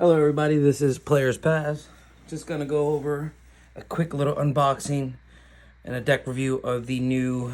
Hello everybody, this is Players Pass. Just gonna go over a quick little unboxing and a deck review of the new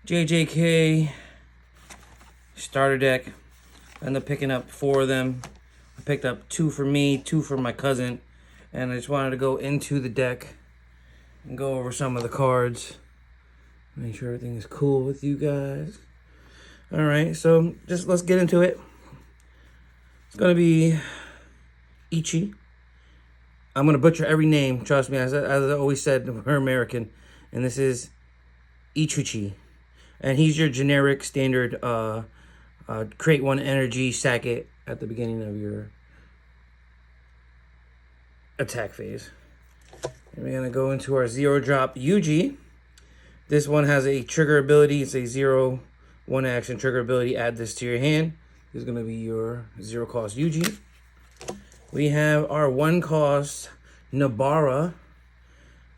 JJK starter deck. I ended up picking up 4 of them. I picked up 2 for me, 2 for my cousin, and I just wanted to go into the deck and go over some of the cards. Make sure everything is cool with you guys. Alright, so just let's get into it. It's gonna be Ichi. I'm going to butcher every name, trust me, as I always said, we're American. And this is Ichuchi. And he's your generic standard create 1 energy, sack it at the beginning of your attack phase. And we're going to go into our 0-drop Yuji. This one has a trigger ability. It's a 0-1 action trigger ability. Add this to your hand. This is going to be your 0-cost Yuji. We have our 1-cost Nabara.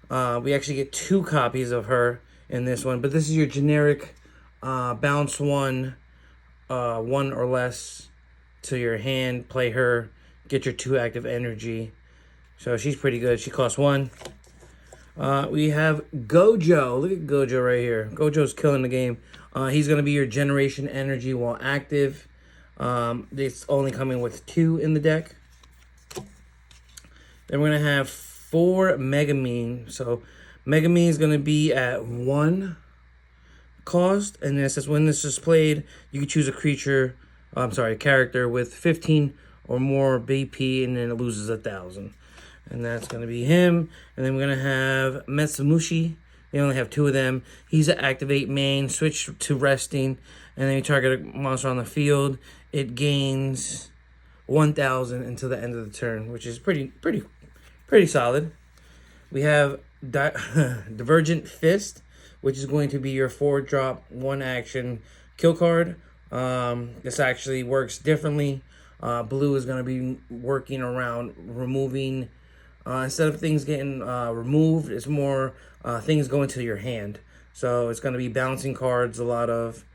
We actually get 2 copies of her in this one, but this is your generic bounce 1, 1 or less to your hand. Play her, get your 2 active energy. So she's pretty good. She costs 1. We have Gojo. Look at Gojo right here. Gojo's killing the game. He's going to be your generation energy while active. It's only coming with 2 in the deck. Then we're going to have 4 Megamine. So Megamine is going to be at 1 cost. And then it says when this is played, you can choose a character with 15 or more BP, and then it loses 1,000. And that's going to be him. And then we're going to have Metsumushi. They only have 2 of them. He's an activate main, switch to resting, and then you target a monster on the field. It gains 1,000 until the end of the turn, which is pretty solid. We have Divergent Fist, which is going to be your 4-drop 1-action kill card. This actually works differently. Blue is going to be working around removing, instead of things getting removed, it's more things going to your hand. So it's going to be balancing cards, a lot of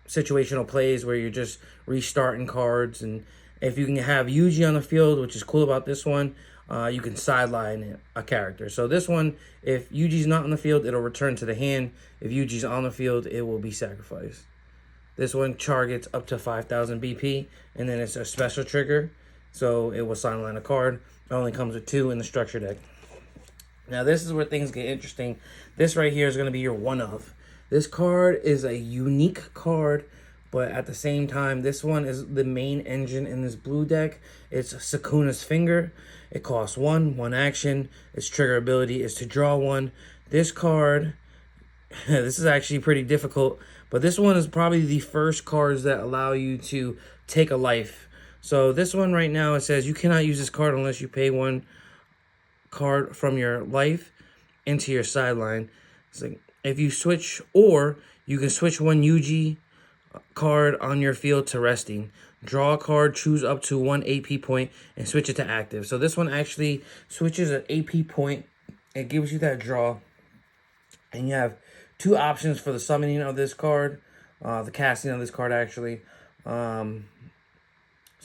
situational plays where you're just restarting cards. And if you can have Yuji on the field, which is cool about this one, you can sideline a character. So this one, if Yuji's not on the field, it'll return to the hand. If Yuji's on the field, it will be sacrificed. This one targets up to 5,000 BP, and then it's a special trigger, so it will sideline a card. It only comes with 2 in the structure deck. Now this is where things get interesting. This right here is going to be your one-of. This card is a unique card, but at the same time, this one is the main engine in this blue deck. It's Sukuna's Finger. It costs 1 action. Its trigger ability is to draw 1. This card, this is actually pretty difficult, but this one is probably the first cards that allow you to take a life. So this one right now, it says you cannot use this card unless you pay 1 card from your life into your sideline. It's like if you switch, or you can switch 1 Yuji card on your field to resting. Draw a card, choose up to 1 AP point, and switch it to active. So this one actually switches an AP point. It gives you that draw. And you have 2 options for the summoning of this card. The casting of this card, actually. So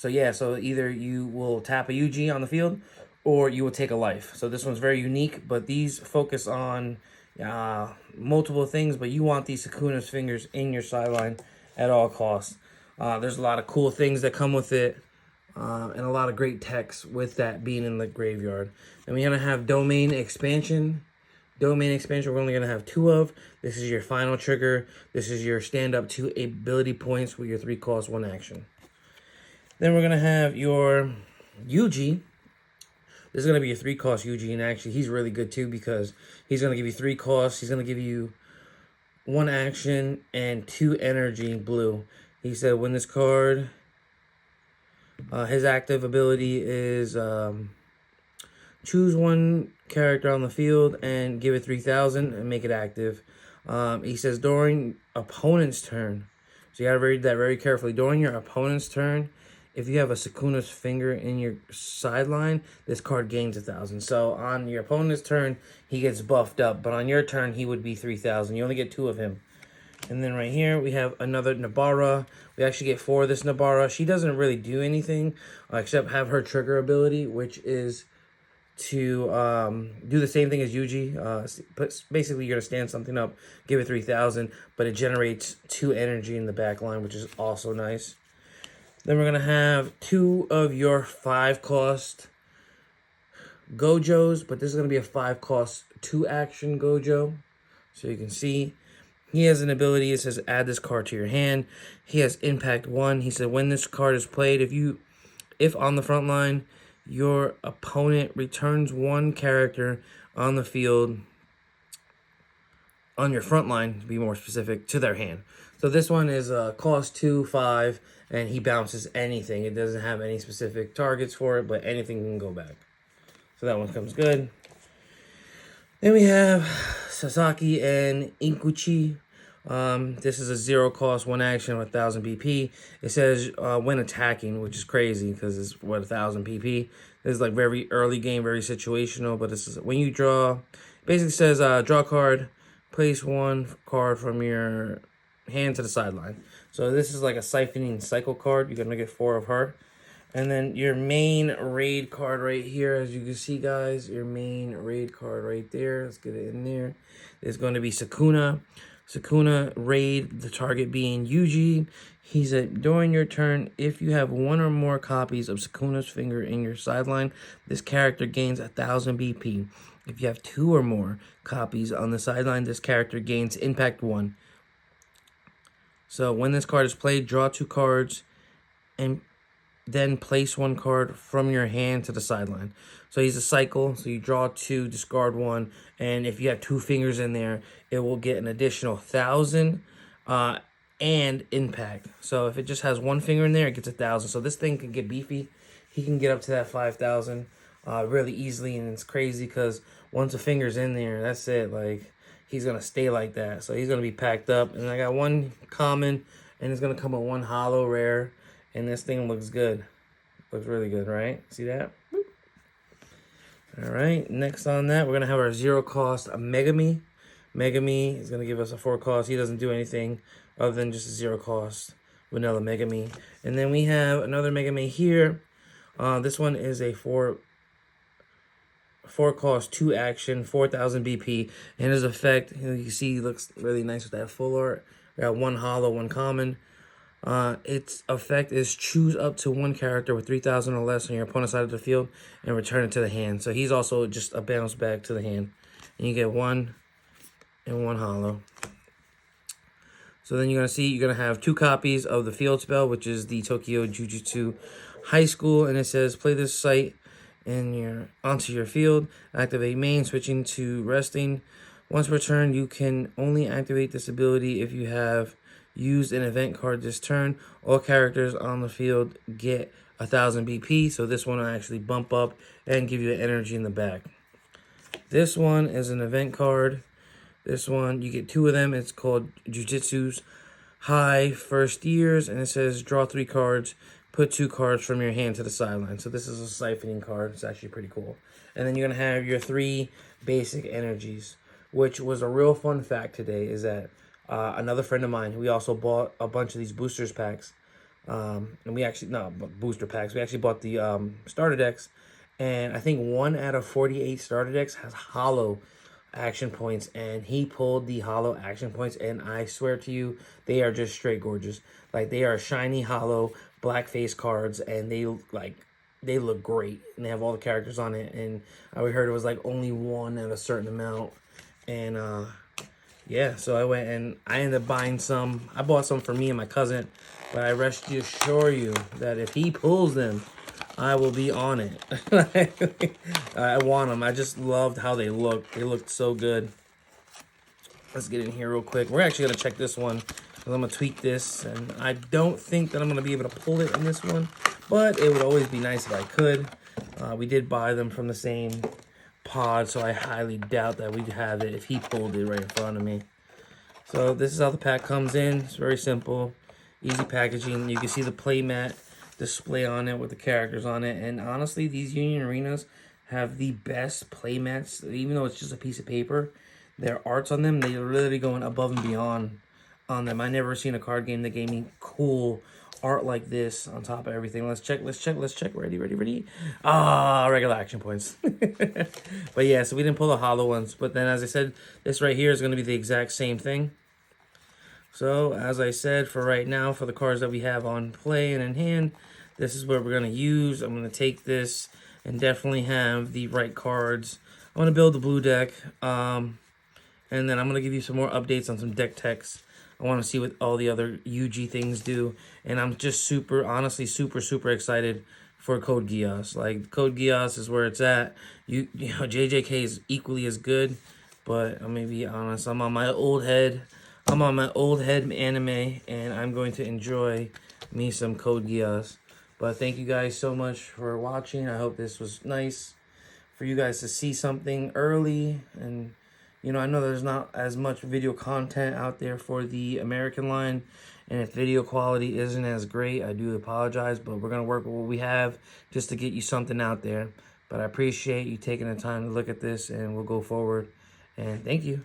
yeah, so either you will tap a Yuji on the field, or you will take a life. So this one's very unique, but these focus on multiple things, but you want these Sukuna's Fingers in your sideline at all costs. There's a lot of cool things that come with it, and a lot of great techs with that being in the graveyard. And we're going to have Domain Expansion. Domain Expansion we're only going to have 2 of. This is your final trigger. This is your stand up 2 ability points with your 3-cost 1 action. Then we're going to have your Yuji. This is going to be a 3-cost Yuji, and actually he's really good too because he's going to give you 3 costs. He's going to give you 1 action and 2 energy blue. He said when this card, his active ability is choose 1 character on the field and give it 3,000 and make it active. He says during opponent's turn, so you got to read that very carefully. During your opponent's turn, if you have a Sukuna's Finger in your sideline, this card gains 1,000. So on your opponent's turn, he gets buffed up, but on your turn, he would be 3,000. You only get 2 of him. And then right here, we have another Nabara. We actually get 4 of this Nabara. She doesn't really do anything except have her trigger ability, which is to do the same thing as Yuji. Basically, you're going to stand something up, give it 3,000, but it generates 2 energy in the back line, which is also nice. Then we're going to have 2 of your 5-cost Gojos, but this is going to be a 5-cost 2-action Gojo. So you can see he has an ability. It says add this card to your hand. He has impact 1. He said when this card is played, if on the front line, your opponent returns 1 character on the field, on your front line, to be more specific, to their hand. So this one is cost 2, 5, and he bounces anything. It doesn't have any specific targets for it, but anything can go back. So that one comes good. Then we have Sasaki and Inkuchi. This is a 0-cost 1 action with 1,000 BP. It says when attacking, which is crazy because it's 1,000 PP. This is like very early game, very situational. But this is when you draw. Basically says draw a card, place 1 card from your hand to the sideline. So this is like a siphoning cycle card. You're gonna get 4 of her. And then your main raid card right here, as you can see, guys, your main raid card right there. Let's get it in there. Is going to be Sakuna. Sakuna raid, the target being Yuji. He said, during your turn, if you have 1 or more copies of Sakuna's finger in your sideline, this character gains 1,000 BP. If you have 2 or more copies on the sideline, this character gains impact 1. So when this card is played, draw 2 cards and then place 1 card from your hand to the sideline. So he's a cycle. So you draw 2, discard 1, and if you have 2 fingers in there, it will get an additional 1,000 and impact. So if it just has 1 finger in there, it gets 1,000. So this thing can get beefy. He can get up to that 5,000 really easily, and it's crazy because once a finger's in there, that's it. Like he's gonna stay like that. So he's gonna be packed up. And I got 1 common, and it's gonna come with 1 hollow rare. And this thing looks good. Looks really good, right? See that? Boop. All right. Next on that, we're going to have our 0-cost Megami. Megami is going to give us a 4-cost. He doesn't do anything other than just a 0-cost vanilla Megami. And then we have another Megami here. This one is a 4-cost 2-action, 4,000 BP. And his effect, you can see, looks really nice with that full art. We got 1 hollow, 1 common. Its effect is choose up to 1 character with 3,000 or less on your opponent's side of the field and return it to the hand. So he's also just a bounce back to the hand. And you get 1 and 1 hollow. So then you're going to see, you're going to have 2 copies of the field spell, which is the Tokyo Jujutsu High School. And it says, play this site onto your field. Activate main, switching to resting. Once per turn, you can only activate this ability if you have used an event card this turn. All characters on the field get 1,000 BP. So this one will actually bump up and give you an energy in the back. This one is an event card. This one, you get 2 of them. It's called Jujutsu's High First Years. And it says draw 3 cards. Put 2 cards from your hand to the sideline. So this is a siphoning card. It's actually pretty cool. And then you're going to have your 3 basic energies, which was a real fun fact today, is that another friend of mine, we also bought a bunch of these boosters packs. And we actually, booster packs. We actually bought the starter decks. And I think 1 out of 48 starter decks has hollow action points. And he pulled the hollow action points. And I swear to you, they are just straight gorgeous. Like, they are shiny, hollow, black face cards. And they look great. And they have all the characters on it. And we heard it was like only 1 at a certain amount. And, yeah, so I went and I ended up buying some. I bought some for me and my cousin, but I rest you assure you that if he pulls them, I will be on it. I want them. I just loved how they looked. They looked so good. Let's get in here real quick. We're actually going to check this one because I'm going to tweak this. And I don't think that I'm going to be able to pull it in this one, but it would always be nice if I could. We did buy them from the same pod, so I highly doubt that we'd have it if he pulled it right in front of me. So this is how the pack comes in. It's very simple, easy packaging. You can see the playmat display on it with the characters on it. And honestly, these Union Arenas have the best playmats. Even though it's just a piece of paper, their arts on them, they're literally going above and beyond on them. I never seen a card game that gave me cool art like this on top of everything. Let's check. Ready. Ah, regular action points. But yeah, so we didn't pull the hollow ones. But then, as I said, this right here is going to be the exact same thing. So, as I said, for right now, for the cards that we have on play and in hand, this is what we're going to use. I'm going to take this and definitely have the right cards. I'm going to build the blue deck, and then I'm going to give you some more updates on some deck techs. I want to see what all the other UG things do, and I'm just honestly, super excited for Code Geass. Like, Code Geass is where it's at. You know, JJK is equally as good, but I'm going to be honest, I'm on my old head anime, and I'm going to enjoy me some Code Geass. But thank you guys so much for watching. I hope this was nice for you guys to see something early. And, you know, I know there's not as much video content out there for the American line. And if video quality isn't as great, I do apologize. But we're going to work with what we have just to get you something out there. But I appreciate you taking the time to look at this, and we'll go forward. And thank you.